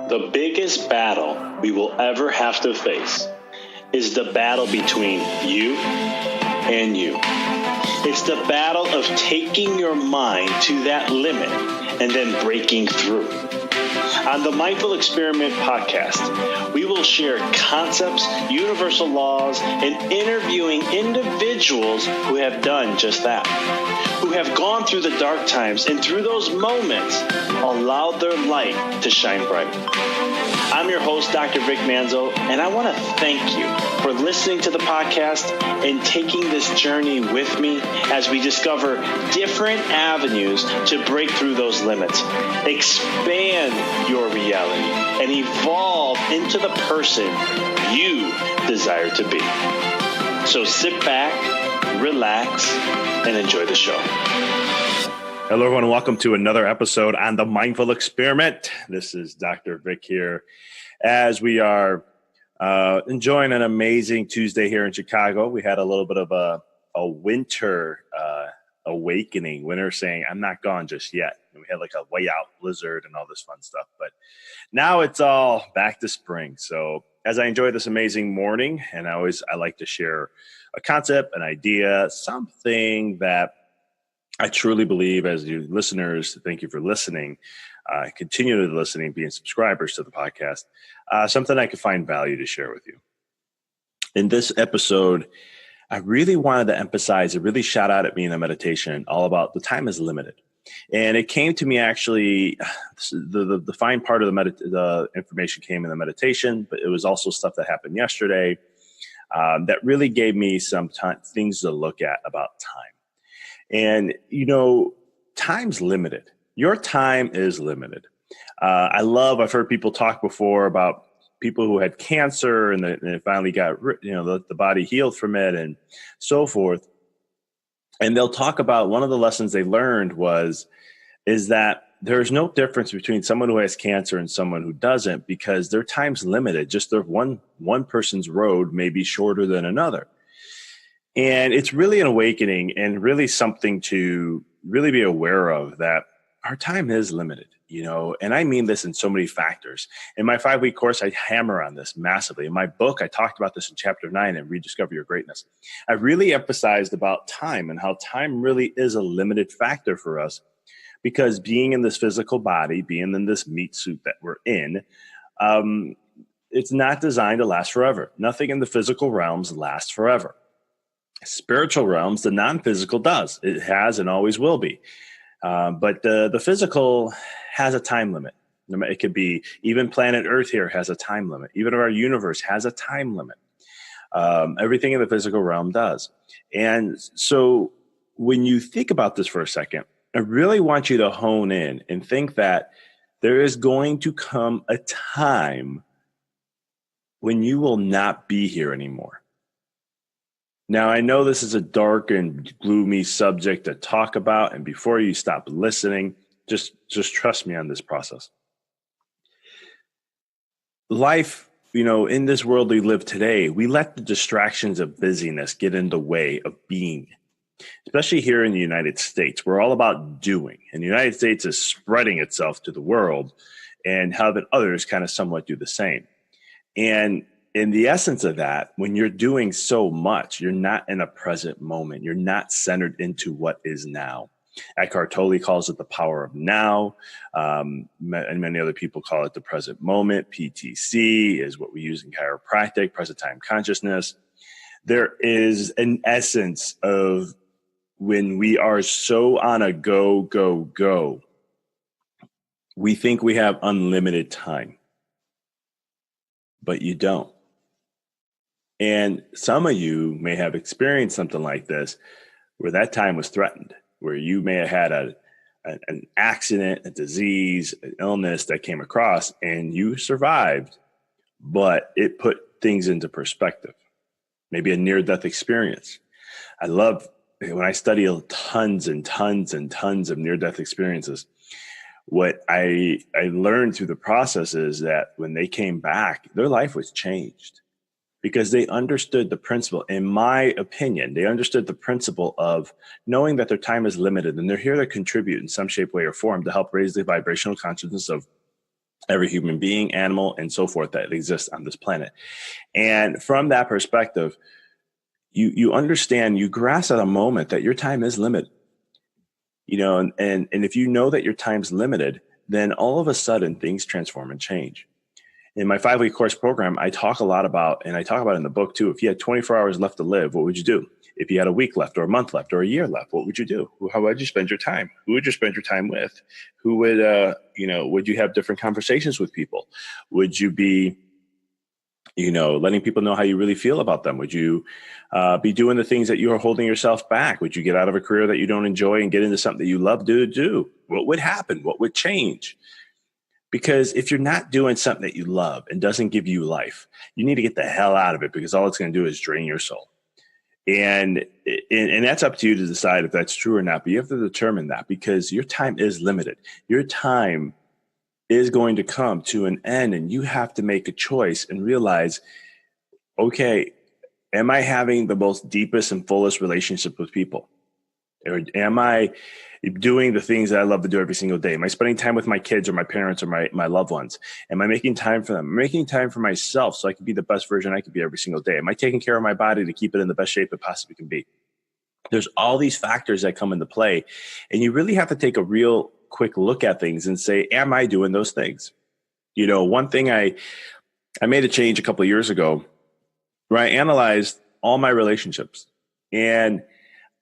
The biggest battle we will ever have to face is the battle between you and you. It's the battle of taking your mind to that limit and then breaking through. On the Mindful Experiment podcast, we will share concepts, universal laws, and interviewing individuals who have done just that, who have gone through the dark times and through those moments allowed their light to shine bright. I'm your host, Dr. Vic Manzo, and I want to thank you for listening to the podcast and taking this journey with me as we discover different avenues to break through those limits, expand your reality, and evolve into the person you desire to be. So sit back, relax, and enjoy the show. Hello, everyone, and welcome to another episode on the Mindful Experiment. This is Dr. Vic here as we are enjoying an amazing Tuesday here in Chicago. We had a little bit of a winter awakening. Winter saying, I'm not gone just yet. And we had like a way out blizzard and all this fun stuff. But now it's all back to spring. So as I enjoy this amazing morning, and I like to share a concept, an idea, something that I truly believe, as you listeners, thank you for listening, continue to listening, being subscribers to the podcast, something I could find value to share with you. In this episode, I really wanted to emphasize, it really shot out at me in a meditation, all about the time is limited. And it came to me actually, the fine part of the information came in the meditation, but it was also stuff that happened yesterday that really gave me some things to look at about time. And, time's limited. Your time is limited. I've heard people talk before about people who had cancer and it finally got, the body healed from it and so forth. And they'll talk about one of the lessons they learned is that there's no difference between someone who has cancer and someone who doesn't, because their time's limited. Just their one person's road may be shorter than another. And it's really an awakening and really something to really be aware of, that our time is limited, and I mean this in so many factors. In my 5-week course, I hammer on this massively. In my book, I talked about this in chapter 9 in Rediscover Your Greatness. I really emphasized about time and how time really is a limited factor for us, because being in this physical body, being in this meat suit that we're in, it's not designed to last forever. Nothing in the physical realms lasts forever. Spiritual realms, the non-physical does. It has and always will be. But the physical has a time limit. It could be even planet Earth here has a time limit. Even our universe has a time limit. Everything in the physical realm does. And so when you think about this for a second, I really want you to hone in and think that there is going to come a time when you will not be here anymore. Now, I know this is a dark and gloomy subject to talk about, and before you stop listening, just trust me on this process. Life, in this world we live today, we let the distractions of busyness get in the way of being, especially here in the United States. We're all about doing, and the United States is spreading itself to the world and having others kind of somewhat do the same. And in the essence of that, when you're doing so much, you're not in a present moment. You're not centered into what is now. Eckhart Tolle calls it the power of now. And many other people call it the present moment. PTC is what we use in chiropractic, present time consciousness. There is an essence of when we are so on a go, we think we have unlimited time, but you don't. And some of you may have experienced something like this, where that time was threatened, where you may have had an accident, a disease, an illness that came across, and you survived, but it put things into perspective. Maybe a near-death experience. I love when I study tons and tons and tons of near-death experiences. What I learned through the process is that when they came back, their life was changed. Because they understood the principle, in my opinion, they understood the principle of knowing that their time is limited and they're here to contribute in some shape, way, or form to help raise the vibrational consciousness of every human being, animal, and so forth that exists on this planet. And from that perspective, you understand, you grasp at a moment that your time is limited. And if you know that your time's limited, then all of a sudden things transform and change. In my 5-week course program, I talk a lot about, and I talk about in the book too, if you had 24 hours left to live, what would you do? If you had a week left or a month left or a year left, what would you do? How would you spend your time? Who would you spend your time with? Who would, would you have different conversations with people? Would you be, letting people know how you really feel about them? Would you be doing the things that you are holding yourself back? Would you get out of a career that you don't enjoy and get into something that you love to do? What would happen? What would change? Because if you're not doing something that you love and doesn't give you life, you need to get the hell out of it, because all it's going to do is drain your soul. And that's up to you to decide if that's true or not. But you have to determine that, because your time is limited. Your time is going to come to an end, and you have to make a choice and realize, okay, am I having the most deepest and fullest relationship with people? Or am I doing the things that I love to do every single day? Am I spending time with my kids or my parents or my loved ones? Am I making time for them? Am I making time for myself so I can be the best version I can be every single day? Am I taking care of my body to keep it in the best shape it possibly can be? There's all these factors that come into play, and you really have to take a real quick look at things and say, am I doing those things? One thing I made a change a couple of years ago where I analyzed all my relationships, and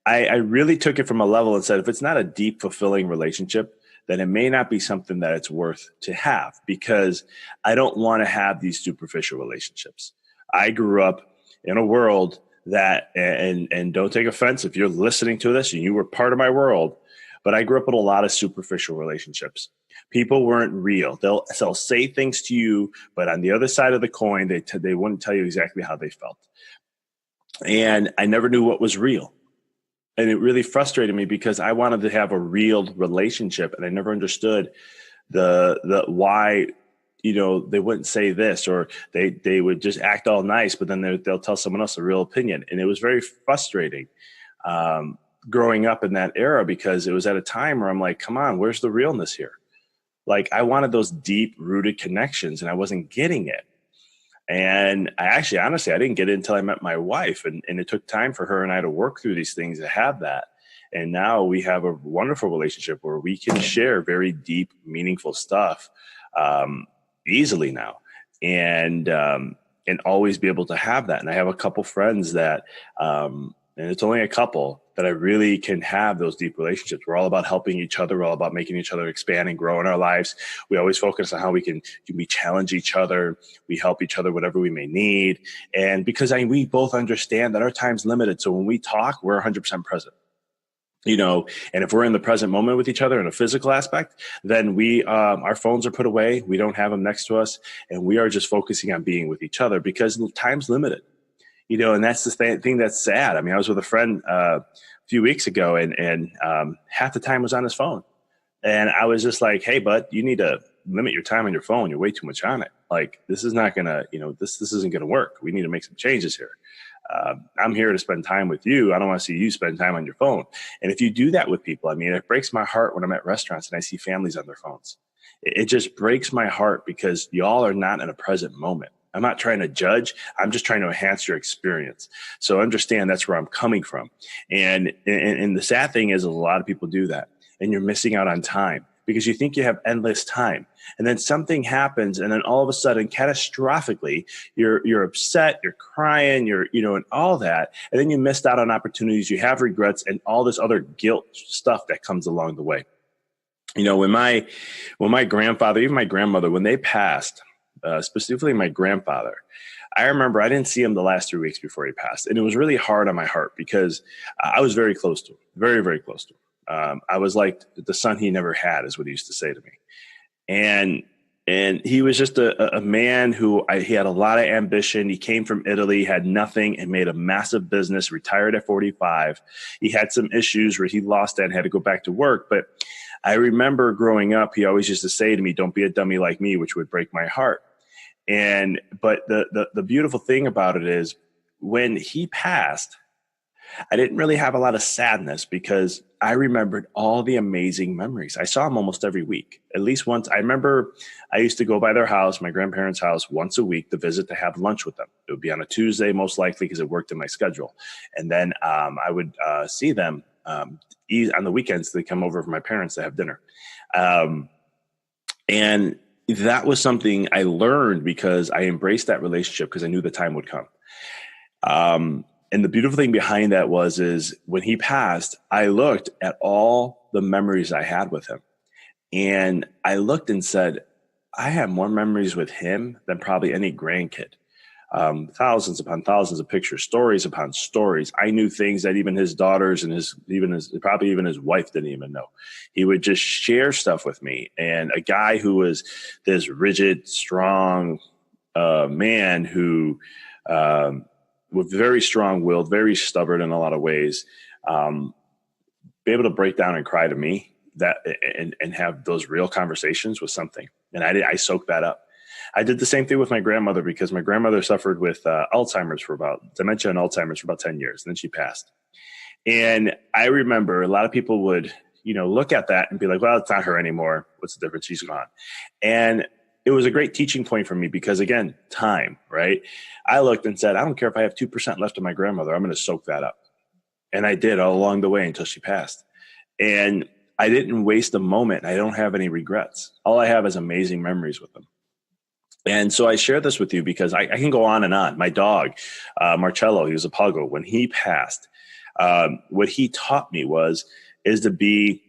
I really took it from a level and said, if it's not a deep, fulfilling relationship, then it may not be something that it's worth to have, because I don't want to have these superficial relationships. I grew up in a world that, and don't take offense if you're listening to this and you were part of my world, but I grew up with a lot of superficial relationships. People weren't real. They'll say things to you, but on the other side of the coin, they wouldn't tell you exactly how they felt. And I never knew what was real. And it really frustrated me, because I wanted to have a real relationship, and I never understood the why, they wouldn't say this, or they would just act all nice, but then they'll tell someone else a real opinion. And it was very frustrating growing up in that era, because it was at a time where I'm like, come on, where's the realness here? Like, I wanted those deep rooted connections, and I wasn't getting it. And honestly, I didn't get it until I met my wife, and it took time for her and I to work through these things to have that. And now we have a wonderful relationship where we can share very deep, meaningful stuff easily now, and always be able to have that. And I have a couple friends that, and it's only a couple, that I really can have those deep relationships. We're all about helping each other. We're all about making each other expand and grow in our lives. We always focus on how we challenge each other. We help each other, whatever we may need. And because we both understand that our time's limited. So when we talk, we're 100% present. And if we're in the present moment with each other in a physical aspect, then our phones are put away. We don't have them next to us. And we are just focusing on being with each other, because time's limited. And that's the thing that's sad. I mean, I was with a friend a few weeks ago, and half the time was on his phone. And I was just like, hey, bud, you need to limit your time on your phone. You're way too much on it. Like, this is not going to, this isn't going to work. We need to make some changes here. I'm here to spend time with you. I don't want to see you spend time on your phone. And if you do that with people, I mean, it breaks my heart when I'm at restaurants and I see families on their phones. It just breaks my heart, because y'all are not in a present moment. I'm not trying to judge. I'm just trying to enhance your experience. So understand that's where I'm coming from. And the sad thing is, a lot of people do that, and you're missing out on time, because you think you have endless time. And then something happens, and then all of a sudden, catastrophically, you're upset, you're crying, and all that. And then you missed out on opportunities, you have regrets, and all this other guilt stuff that comes along the way. When my grandfather, even my grandmother, when they passed, specifically my grandfather, I remember I didn't see him the last 3 weeks before he passed. And it was really hard on my heart, because I was very close to him, very, very close to him. I was like the son he never had, is what he used to say to me. And he was just a man who he had a lot of ambition. He came from Italy, had nothing, and made a massive business, retired at 45. He had some issues where he lost that and had to go back to work. But I remember growing up, he always used to say to me, don't be a dummy like me, which would break my heart. But the beautiful thing about it is, when he passed, I didn't really have a lot of sadness because I remembered all the amazing memories. I saw them almost every week, at least once. I remember I used to go by their house, my grandparents' house, once a week to visit to have lunch with them. It would be on a Tuesday, most likely, because it worked in my schedule. And then I would see them on the weekends. They come over for my parents to have dinner. Um, and that was something I learned because I embraced that relationship because I knew the time would come. And the beautiful thing behind that is when he passed, I looked at all the memories I had with him. And I looked and said, I have more memories with him than probably any grandkid. Thousands upon thousands of pictures, stories upon stories. I knew things that even his daughters and probably even his wife didn't even know. He would just share stuff with me. And a guy who was this rigid, strong man who was very strong-willed, very stubborn in a lot of ways, be able to break down and cry to me and have those real conversations was something. And I soaked that up. I did the same thing with my grandmother because my grandmother suffered with dementia and Alzheimer's for about 10 years. And then she passed. And I remember a lot of people would, look at that and be like, well, it's not her anymore. What's the difference? She's gone. And it was a great teaching point for me because, again, time, right? I looked and said, I don't care if I have 2% left of my grandmother. I'm going to soak that up. And I did all along the way until she passed. And I didn't waste a moment. I don't have any regrets. All I have is amazing memories with them. And so I share this with you because I can go on and on. My dog, Marcello, he was a puggle. When he passed, what he taught me is to be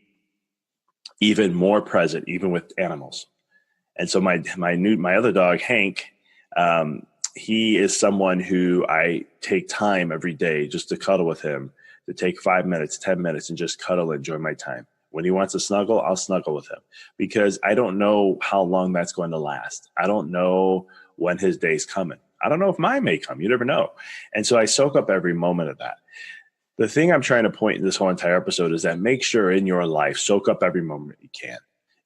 even more present, even with animals. And so my other dog, Hank, he is someone who I take time every day just to cuddle with him, to take 5 minutes, 10 minutes, and just cuddle and enjoy my time. When he wants to snuggle, I'll snuggle with him because I don't know how long that's going to last. I don't know when his day's coming. I don't know if mine may come. You never know. And so I soak up every moment of that. The thing I'm trying to point in this whole entire episode is that make sure in your life, soak up every moment you can.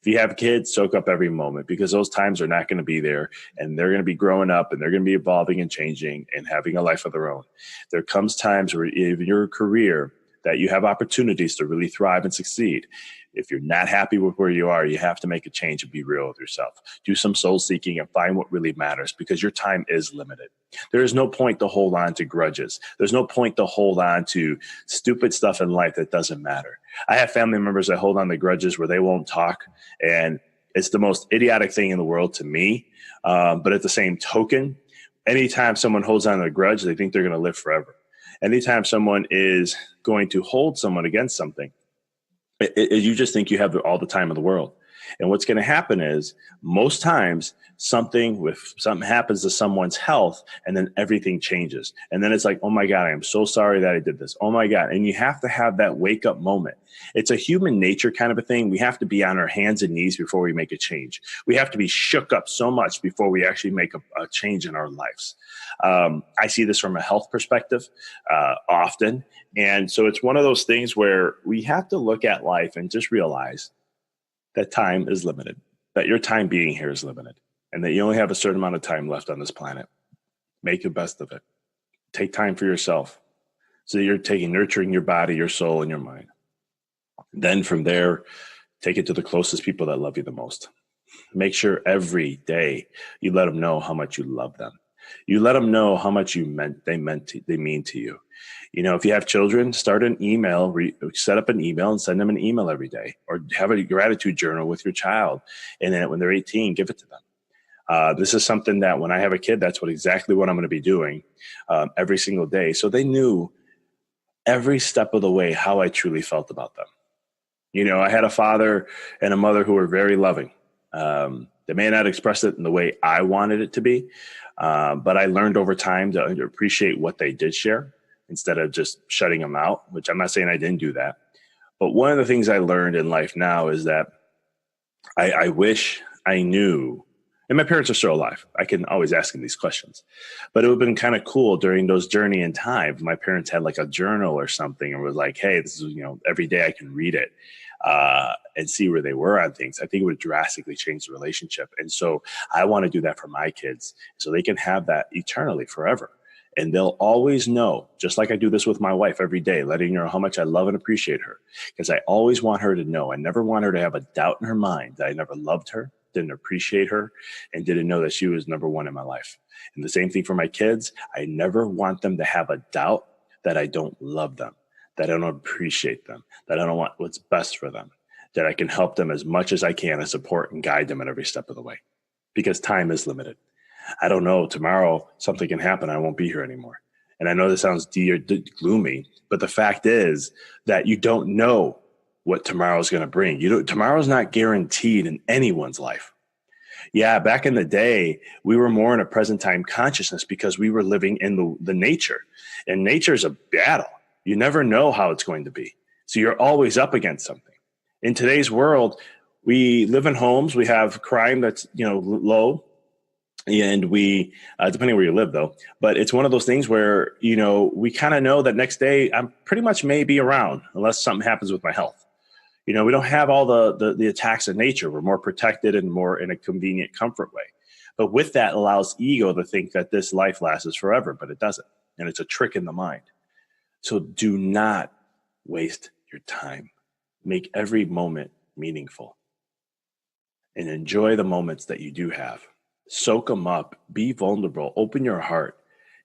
If you have kids, soak up every moment because those times are not going to be there and they're going to be growing up and they're going to be evolving and changing and having a life of their own. There comes times where in your career that you have opportunities to really thrive and succeed. If you're not happy with where you are, you have to make a change and be real with yourself. Do some soul seeking and find what really matters because your time is limited. There is no point to hold on to grudges. There's no point to hold on to stupid stuff in life that doesn't matter. I have family members that hold on to grudges where they won't talk, and it's the most idiotic thing in the world to me. But at the same token, anytime someone holds on to a grudge, they think they're going to live forever. Anytime someone is going to hold someone against something, you just think you have all the time in the world. And what's going to happen is most times something happens to someone's health and then everything changes. And then it's like, oh my God, I am so sorry that I did this. Oh my God. And you have to have that wake up moment. It's a human nature kind of a thing. We have to be on our hands and knees before we make a change. We have to be shook up so much before we actually make a change in our lives. I see this from a health perspective often. And so it's one of those things where we have to look at life and just realize that time is limited, that your time being here is limited, and that you only have a certain amount of time left on this planet. Make the best of it. Take time for yourself so that you're nurturing your body, your soul, and your mind. Then from there, take it to the closest people that love you the most. Make sure every day you let them know how much you love them. You let them know how much they mean to you. If you have children, start an email, set up an email and send them an email every day, or have a gratitude journal with your child. And then when they're 18, give it to them. This is something that when I have a kid, that's exactly what I'm going to be doing every single day. So they knew every step of the way how I truly felt about them. I had a father and a mother who were very loving. They may not express it in the way I wanted it to be, but I learned over time to appreciate what they did share instead of just shutting them out, which I'm not saying I didn't do that. But one of the things I learned in life now is that I wish I knew, and my parents are still alive. I can always ask them these questions, but it would have been kind of cool during those journey in time. My parents had like a journal or something and was like, hey, this is, every day I can read it and see where they were on things. I think it would drastically change the relationship. And so I want to do that for my kids so they can have that eternally forever. And they'll always know, just like I do this with my wife every day, letting her know how much I love and appreciate her, because I always want her to know. I never want her to have a doubt in her mind that I never loved her, didn't appreciate her, and didn't know that she was number one in my life. And the same thing for my kids. I never want them to have a doubt that I don't love them, that I don't appreciate them, that I don't want what's best for them, that I can help them as much as I can and support and guide them at every step of the way, because time is limited. I don't know, tomorrow something can happen. I won't be here anymore. And I know this sounds gloomy, but the fact is that you don't know what tomorrow's going to bring. Tomorrow's not guaranteed in anyone's life. Yeah, back in the day, we were more in a present time consciousness because we were living in the nature. And nature is a battle. You never know how it's going to be. So you're always up against something. In today's world, we live in homes. We have crime that's low. And we, depending where you live though, but it's one of those things where, we kind of know that next day I'm pretty much may be around unless something happens with my health. We don't have all the attacks of nature. We're more protected and more in a convenient comfort way. But with that allows ego to think that this life lasts forever, but it doesn't. And it's a trick in the mind. So do not waste your time. Make every moment meaningful and enjoy the moments that you do have. Soak them up, be vulnerable, open your heart,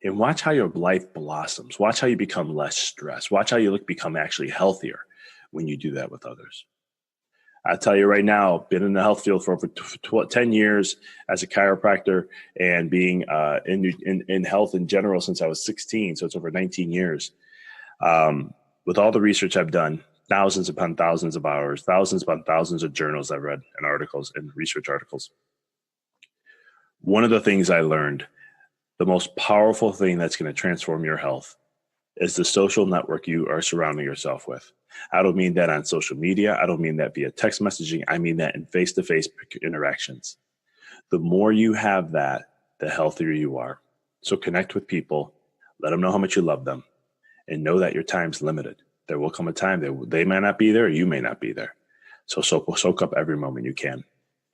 and watch how your life blossoms. Watch how you become less stressed. Watch how you become actually healthier when you do that with others. I tell you right now, been in the health field for over 10 years as a chiropractor and being in health in general since I was 16. So it's over 19 years. With all the research I've done, thousands upon thousands of hours, thousands upon thousands of journals I've read and articles and research articles. One of the things I learned, the most powerful thing that's going to transform your health is the social network you are surrounding yourself with. I don't mean that on social media. I don't mean that via text messaging. I mean that in face-to-face interactions. The more you have that, the healthier you are. So connect with people, let them know how much you love them, and know that your time's limited. There will come a time that they may not be there, or you may not be there. So soak up every moment you can.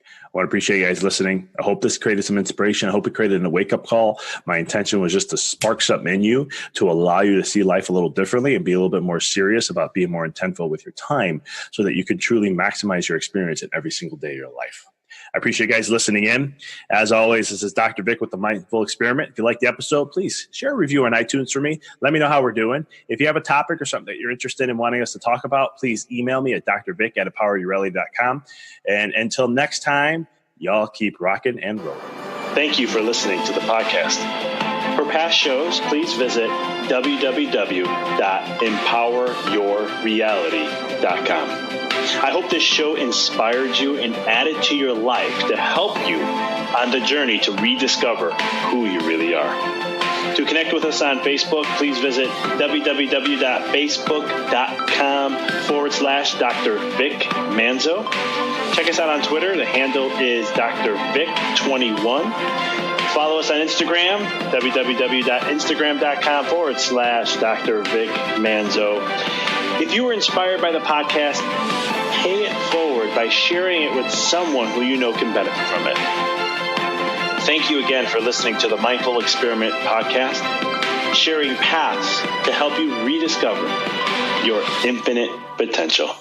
I want to appreciate you guys listening. I hope this created some inspiration. I hope it created a wake-up call. My intention was just to spark something in you to allow you to see life a little differently and be a little bit more serious about being more intentful with your time so that you can truly maximize your experience in every single day of your life. I appreciate you guys listening in. As always, this is Dr. Vic with the Mindful Experiment. If you like the episode, please share a review on iTunes for me. Let me know how we're doing. If you have a topic or something that you're interested in wanting us to talk about, please email me at drvic@empoweryourrally.com. And until next time, y'all keep rocking and rolling. Thank you for listening to the podcast. For past shows, please visit www.empoweryourreality.com. I hope this show inspired you and added to your life to help you on the journey to rediscover who you really are. To connect with us on Facebook, please visit www.facebook.com/Dr. Vic Manzo. Check us out on Twitter. The handle is Dr. Vic21. Follow us on Instagram, www.instagram.com/Dr. Vic Manzo. If you were inspired by the podcast, pay it forward by sharing it with someone who you know can benefit from it. Thank you again for listening to the Mindful Experiment podcast, sharing paths to help you rediscover your infinite potential.